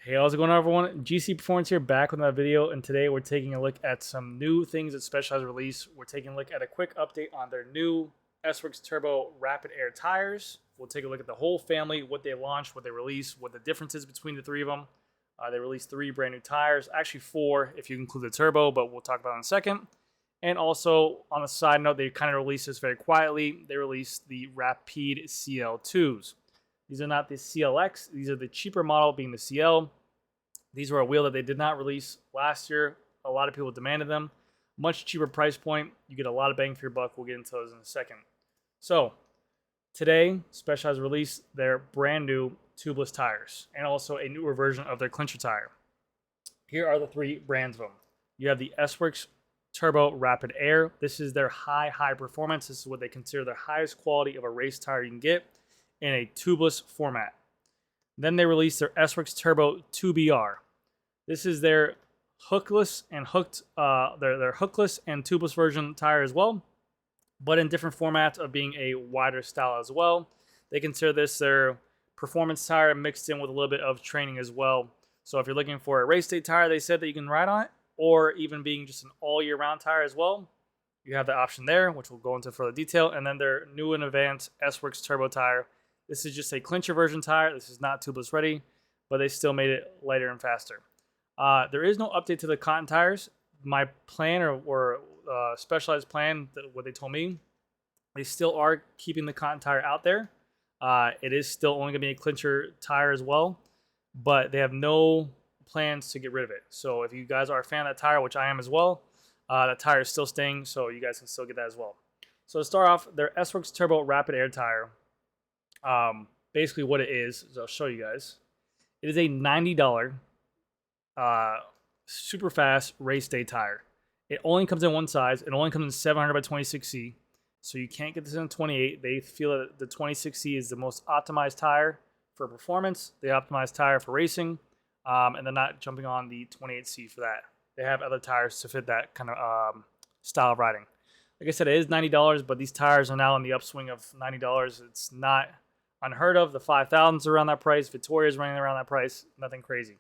Hey, how's it going, everyone? GC Performance here, back with another video, and today we're taking a look at some new things that Specialized released. We're taking a look at a quick update on their new Sworks Turbo Rapid Air tires. We'll take a look at the whole family, what they launched, what they released, what the differences between the three of them. They released 3 brand new tires, actually 4 if you include the turbo, but we'll talk about it in a second. And also, on a side note, they kind of released this very quietly. They released the Rapide CL2s. These are not the CLX. These are the cheaper model, being the CL. These were a wheel that they did not release last year. A lot of people demanded them. Much cheaper price point. You get a lot of bang for your buck. We'll get into those in a second. So, today, Specialized released their brand new tubeless tires and also a newer version of their clincher tire. Here are the 3 brands of them. You have the S-Works Turbo Rapid Air. This is their high performance. This is what they consider the highest quality of a race tire you can get in a tubeless format. Then they released their S-Works Turbo 2BR. This is their hookless and their hookless and tubeless version tire as well, but in different formats of being a wider style as well. They consider this their performance tire mixed in with a little bit of training as well. So if you're looking for a race day tire, they said that you can ride on it, or even being just an all year round tire as well, you have the option there, which we'll go into further detail. And then their new and advanced S-Works Turbo tire. This is just a clincher version tire. This is not tubeless ready, but they still made it lighter and faster. There is no update to the cotton tires. My plan or Specialized plan, what they told me, they still are keeping the cotton tire out there. It is still only going to be a clincher tire as well, but they have no plans to get rid of it. So if you guys are a fan of that tire, which I am as well, that tire is still staying, so you guys can still get that as well. So to start off, their S-Works Turbo Rapid Air tire. Basically what it is I'll show you guys. It is a $90 super fast race day tire. It only comes in one size. It only comes in 700 by 26C. So you can't get this in 28. They feel that the 26C is the most optimized tire for performance. The optimized tire for racing. And they're not jumping on the 28C for that. They have other tires to fit that kind of style of riding. Like I said, it is $90, but these tires are now on the upswing of $90. It's not unheard of. The 5000s are around that price. Vittoria's running around that price. Nothing crazy.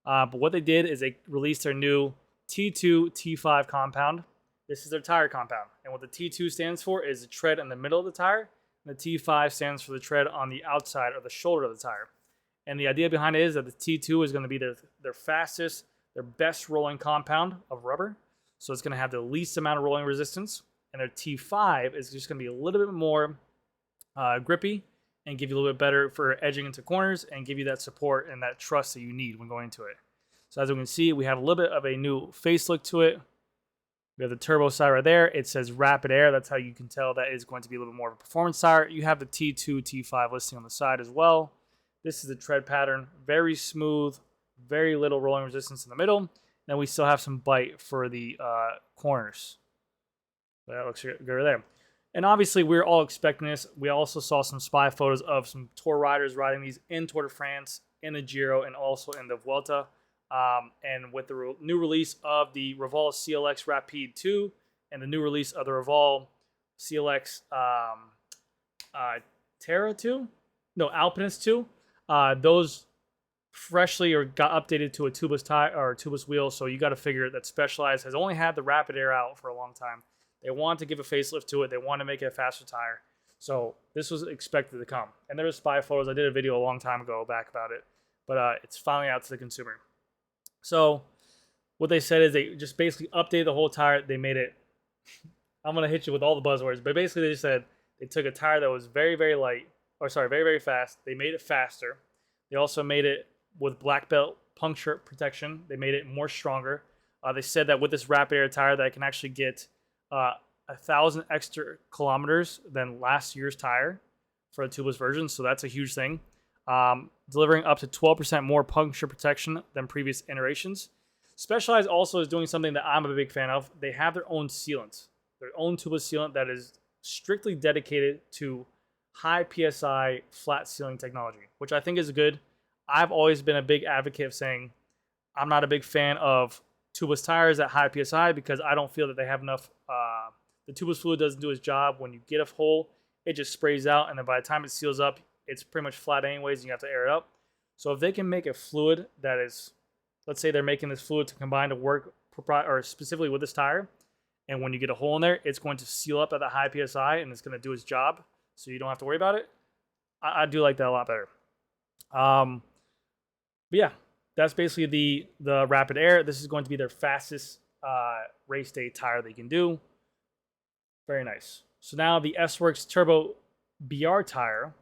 But what they did is they released their new T2 T5 compound. This is their tire compound. And what the T2 stands for is the tread in the middle of the tire. And the T5 stands for the tread on the outside or the shoulder of the tire. And the idea behind it is that the T2 is going to be their fastest, their best rolling compound of rubber. So it's going to have the least amount of rolling resistance. And their T5 is just going to be a little bit more grippy and give you a little bit better for edging into corners and give you that support and that trust that you need when going into it. So as we can see, we have a little bit of a new face look to it. We have the turbo side right there. It says Rapid Air. That's how you can tell that is going to be a little bit more of a performance tire. You have the T2, T5 listing on the side as well. This is the tread pattern. Very smooth, very little rolling resistance in the middle. Then we still have some bite for the corners. That looks good there. And obviously, we're all expecting this. We also saw some spy photos of some Tour riders riding these in Tour de France, in the Giro, and also in the Vuelta. And with the new release of the Roval CLX Rapide 2 and the new release of the Roval CLX Terra 2? No, Alpinist 2. Those freshly or got updated to a tubeless tire or tubeless wheel. So you got to figure that Specialized has only had the Rapid Air out for a long time. They want to give a facelift to it. They want to make it a faster tire. So this was expected to come. And there was spy photos. I did a video a long time ago back about it. But it's finally out to the consumer. So what they said is they just basically updated the whole tire. They made it, I'm going to hit you with all the buzzwords. But basically they just said they took a tire that was very fast. They made it faster. They also made it with black belt puncture protection. They made it more stronger. They said that with this Rapid Air tire that I can actually get 1,000 extra kilometers than last year's tire for the tubeless version, so that's a huge thing. Delivering up to 12% more puncture protection than previous iterations. Specialized also is doing something that I'm a big fan of. They have their own sealant, their own tubeless sealant that is strictly dedicated to high PSI flat sealing technology, which I think is good. I've always been a big advocate of saying I'm not a big fan of tubeless tires at high PSI because I don't feel that they have enough. The tubeless fluid doesn't do its job. When you get a hole, it just sprays out, and then by the time it seals up, it's pretty much flat anyways, and you have to air it up. So if they can make a fluid that is, let's say they're making this fluid to combine to work or specifically with this tire, and when you get a hole in there, it's going to seal up at the high PSI and it's going to do its job, so you don't have to worry about it. I do like that a lot better. But yeah, that's basically the Rapid Air. This is going to be their fastest race day tire they can do. Very nice. So now the Sworks Turbo BR tire.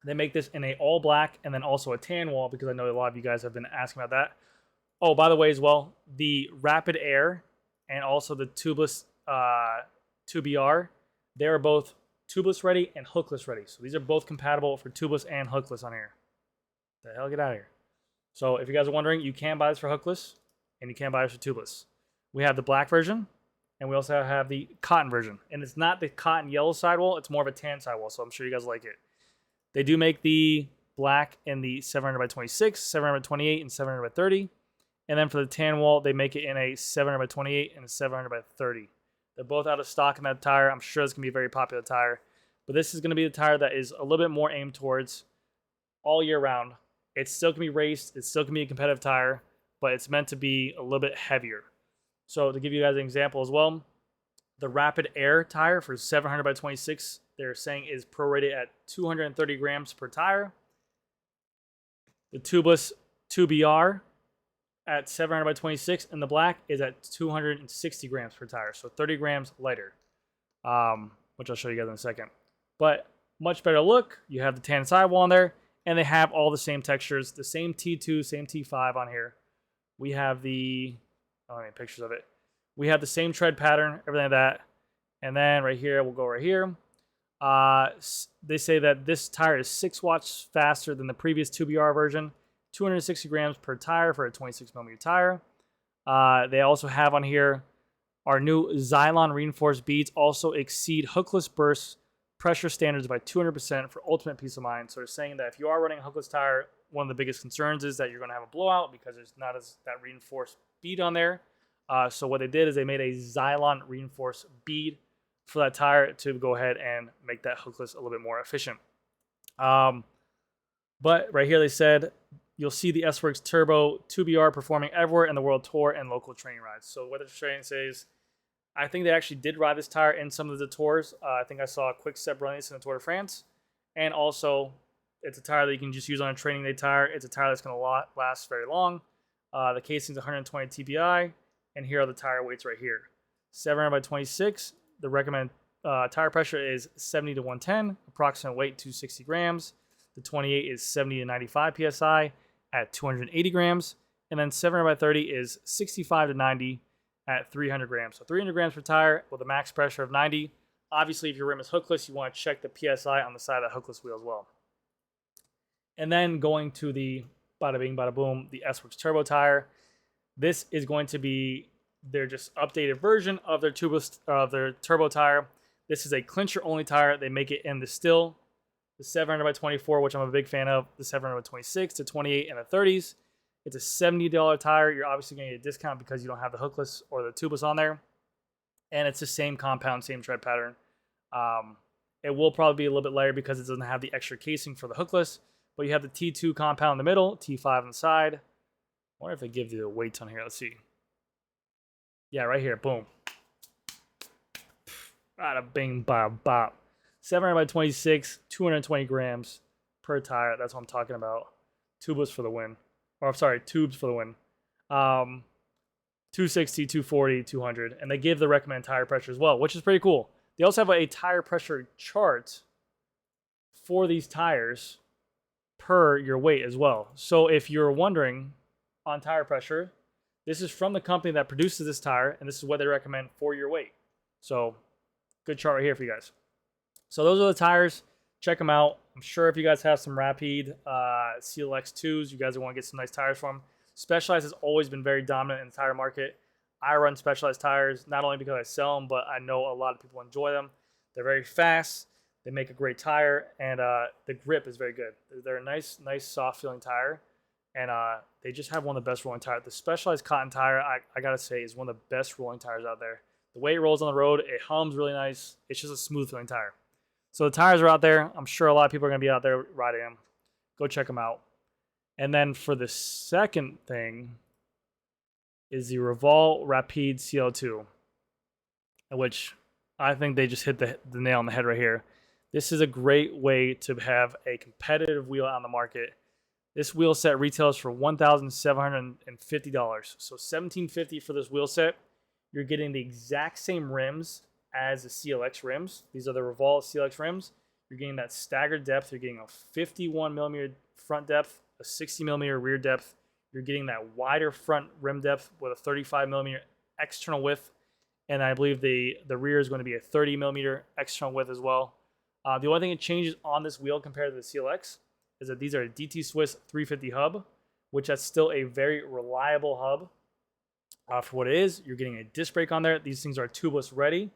They make this in a all black and then also a tan wall, because I know a lot of you guys have been asking about that. Oh, by the way, as well, the Rapid Air and also the Tubeless 2BR, they are both tubeless ready and hookless ready. So these are both compatible for tubeless and hookless on here. The hell, get out of here. So if you guys are wondering, you can buy this for hookless and you can buy this for tubeless. We have the black version and we also have the cotton version. And it's not the cotton yellow sidewall, it's more of a tan sidewall. So I'm sure you guys like it. They do make the black in the 700 by 26, 700 by 28, and 700 by 30. And then for the tan wall, they make it in a 700 by 28 and a 700 by 30. They're both out of stock in that tire. I'm sure it's going to be a very popular tire. But this is going to be the tire that is a little bit more aimed towards all year round. It's still going to be raced. It's still going to be a competitive tire. But it's meant to be a little bit heavier. So to give you guys an example as well, the Rapid Air tire for 700 by 26, they're saying is prorated at 230 grams per tire. The Tubeless 2BR at 700 by 26 in the black is at 260 grams per tire, so 30 grams lighter, which I'll show you guys in a second. But much better look. You have the tan sidewall on there, and they have all the same textures, the same T2, same T5 on here. We have the, oh, I mean, pictures of it. We have the same tread pattern, everything like that. And then right here, we'll go right here. They say that this tire is 6 watts faster than the previous 2BR version, 260 grams per tire for a 26 millimeter tire. They also have on here our new Xylon reinforced beads also exceed hookless burst pressure standards by 200% for ultimate peace of mind. So they're saying that if you are running a hookless tire, one of the biggest concerns is that you're going to have a blowout because there's not that reinforced bead on there. So what they did is they made a Xylon reinforced bead for that tire to go ahead and make that hookless a little bit more efficient. But right here they said you'll see the S-Works Turbo 2BR performing everywhere in the World Tour and local training rides. So what they're trying to say is, I think they actually did ride this tire in some of the tours. I think I saw a quick step running this in the Tour de France. And also, it's a tire that you can just use on a training day tire. It's a tire that's going to last very long. The casing's 120 TPI. And here are the tire weights right here. 700 by 26. The recommended tire pressure is 70 to 110. Approximate weight 260 grams. The 28 is 70 to 95 PSI at 280 grams. And then 700 by 30 is 65 to 90 at 300 grams. So 300 grams per tire with a max pressure of 90. Obviously, if your rim is hookless, you want to check the PSI on the side of that hookless wheel as well. And then going to the bada bing, bada boom, the S-Works Turbo tire. This is going to be their just updated version of their turbo tire. This is a clincher only tire. They make it in the still, the 700 by 24, which I'm a big fan of, the 700 by 26, the 28, and the 30s. It's a $70 tire. You're obviously going to get a discount because you don't have the hookless or the tubeless on there. And it's the same compound, same tread pattern. It will probably be a little bit lighter because it doesn't have the extra casing for the hookless. But you have the T2 compound in the middle, T5 on the side. I wonder if they give you the weights on here. Let's see. Yeah, right here. Boom. Bada bing, bada bop. 700 by 26, 220 grams per tire. That's what I'm talking about. Tubeless for the win. Or I'm sorry, tubes for the win. 260, 240, 200. And they give the recommended tire pressure as well, which is pretty cool. They also have a tire pressure chart for these tires per your weight as well. So if you're wondering on tire pressure, this is from the company that produces this tire, and this is what they recommend for your weight. So good chart right here for you guys. So those are the tires. Check them out. I'm sure if you guys have some Rapide CLX2s, you guys want to get some nice tires from them. Specialized has always been very dominant in the tire market. I run Specialized tires, not only because I sell them, but I know a lot of people enjoy them. They're very fast. They make a great tire, and the grip is very good. They're a nice, soft feeling tire, and they just have one of the best rolling tires. The Specialized cotton tire, I gotta say, is one of the best rolling tires out there. The way it rolls on the road, it hums really nice. It's just a smooth feeling tire. So the tires are out there. I'm sure a lot of people are gonna be out there riding them. Go check them out. And then for the second thing is the Roval Rapide CL2, which I think they just hit the nail on the head right here. This is a great way to have a competitive wheel on the market. This wheel set retails for $1,750. So $1,750 for this wheel set. You're getting the exact same rims as the CLX rims. These are the Roval CLX rims. You're getting that staggered depth. You're getting a 51 millimeter front depth, a 60 millimeter rear depth. You're getting that wider front rim depth with a 35 millimeter external width. And I believe the rear is going to be a 30 millimeter external width as well. The only thing that changes on this wheel compared to the CLX is that these are a DT Swiss 350 hub, which is still a very reliable hub for what it is. You're getting a disc brake on there. These things are tubeless ready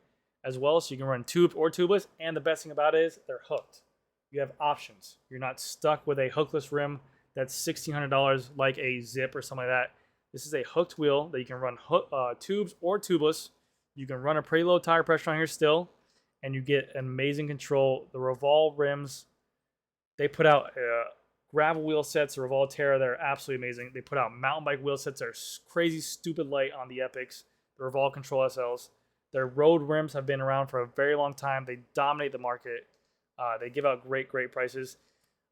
as well, so you can run tube or tubeless. And the best thing about it is they're hooked. You have options. You're not stuck with a hookless rim that's $1,600 like a Zip or something like that. This is a hooked wheel that you can run tubes or tubeless. You can run a pretty low tire pressure on here still, and you get amazing control. The Roval rims, they put out gravel wheel sets, the Roval Terra, they're absolutely amazing. They put out mountain bike wheel sets that are crazy, stupid light on the Epics, the Roval Control SLs. Their road rims have been around for a very long time. They dominate the market. They give out great prices.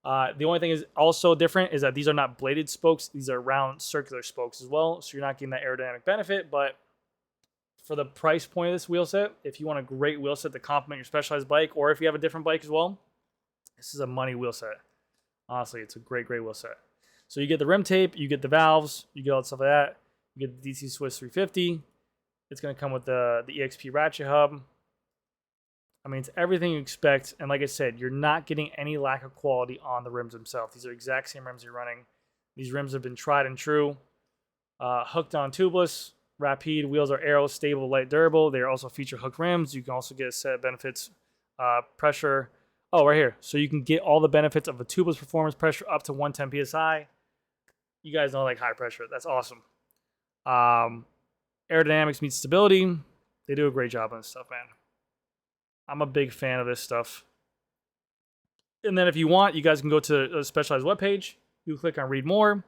The only thing is also different is that these are not bladed spokes. These are round circular spokes as well, so you're not getting that aerodynamic benefit, but for the price point of this wheel set, if you want a great wheel set to complement your Specialized bike, or if you have a different bike as well, this is a money wheel set. Honestly, it's a great wheel set. So you get the rim tape, you get the valves, you get all the stuff like that. You get the DT Swiss 350. It's going to come with the EXP ratchet hub. I mean, it's everything you expect. And like I said, you're not getting any lack of quality on the rims themselves. These are exact same rims you're running. These rims have been tried and true. Hooked on tubeless. Rapide wheels are aero, stable, light, durable. They also feature hook rims. You can also get a set of benefits, pressure. Oh, right here. So you can get all the benefits of a tubeless performance pressure up to 110 psi. You guys know I like high pressure. That's awesome. Aerodynamics meets stability. They do a great job on this stuff, man. I'm a big fan of this stuff. And then if you want, you guys can go to a Specialized webpage. You click on read more.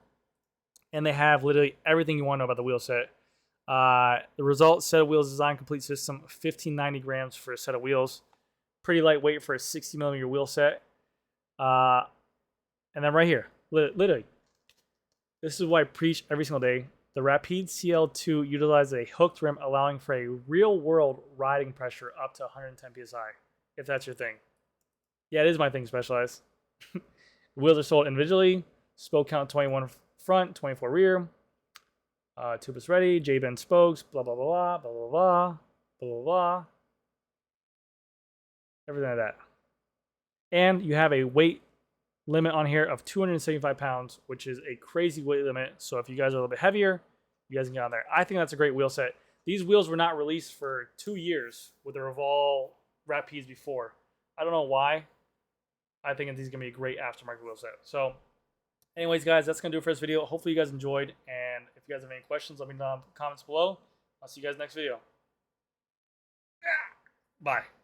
And they have literally everything you want to know about the wheel set. The result, set of wheels design complete system, 1590 grams for a set of wheels. Pretty lightweight for a 60 millimeter wheel set. And then right here, literally, this is what I preach every single day. The Rapide CL2 utilizes a hooked rim, allowing for a real-world riding pressure up to 110 psi, if that's your thing. Yeah, it is my thing, Specialized. The wheels are sold individually. Spoke count 21 front, 24 rear. Tubeless ready, J-bend spokes, blah, blah, blah, blah, blah, blah, blah, blah, blah. Everything like that. And you have a weight limit on here of 275 pounds, which is a crazy weight limit. So if you guys are a little bit heavier, you guys can get on there. I think that's a great wheel set. These wheels were not released for 2 years with the Roval Rapides before. I don't know why. I think these are going to be a great aftermarket wheel set. So anyways, guys, that's going to do it for this video. Hopefully you guys enjoyed. And if you guys have any questions, let me know in the comments below. I'll see you guys next video. Bye.